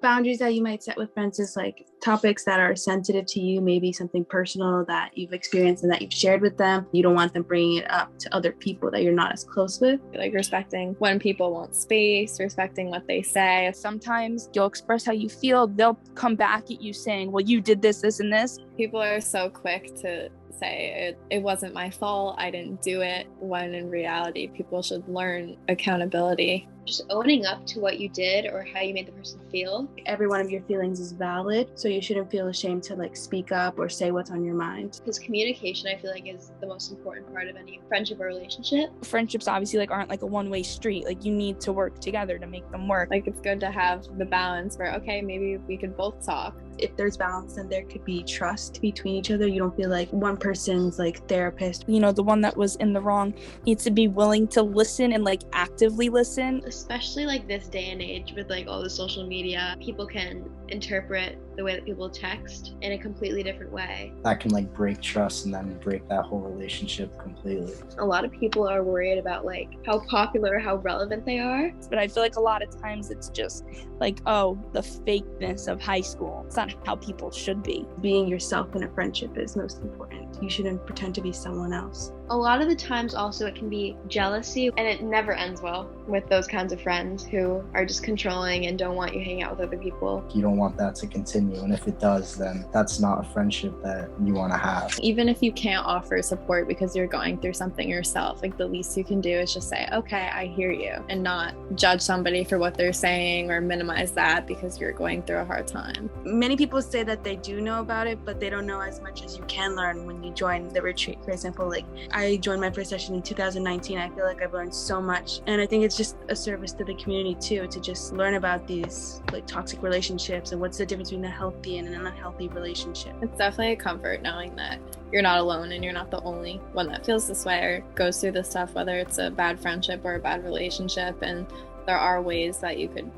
Boundaries that you might set with friends is like topics that are sensitive to you, maybe something personal that you've experienced and that you've shared with them. You don't want them bringing it up to other people that you're not as close with. Like respecting when people want space, respecting what they say. Sometimes you'll express how you feel. They'll come back at you saying, well, you did this, this, and this. People are so quick to say it wasn't my fault, I didn't do it, when in reality people should learn accountability. Just owning up to what you did or how you made the person feel. Every one of your feelings is valid, so you shouldn't feel ashamed to like speak up or say what's on your mind. Because communication, I feel like, is the most important part of any friendship or relationship. Friendships obviously like aren't like a one-way street. Like you need to work together to make them work. Like it's good to have the balance where, okay, maybe we could both talk. If there's balance, then there could be trust between each other. You don't feel like one person's like therapist. You know, the one that was in the wrong needs to be willing to listen and like actively listen. Especially like this day and age with like all the social media, people can interpret the way that people text in a completely different way. That can like break trust and then break that whole relationship completely. A lot of people are worried about like how popular, how relevant they are. But I feel like a lot of times it's just like, oh, the fakeness of high school. It's not how people should be. Being yourself in a friendship is most important. You shouldn't pretend to be someone else. A lot of the times also it can be jealousy, and it never ends well with those kinds of friends who are just controlling and don't want you hanging out with other people. You don't want that to continue, and if it does, then that's not a friendship that you want to have. Even if you can't offer support because you're going through something yourself, like the least you can do is just say, okay, I hear you, and not judge somebody for what they're saying or minimize that because you're going through a hard time. Many people say that they do know about it, but they don't know as much as you can learn when you join the retreat. For example, like I joined my first session in 2019. I feel like I've learned so much, and I think it's just a service to the community too, to just learn about these like toxic relationships and what's the difference between a healthy and an unhealthy relationship. It's definitely a comfort knowing that you're not alone and you're not the only one that feels this way or goes through this stuff, whether it's a bad friendship or a bad relationship, and there are ways that you could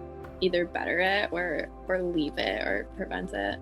either better it or leave it or prevent it.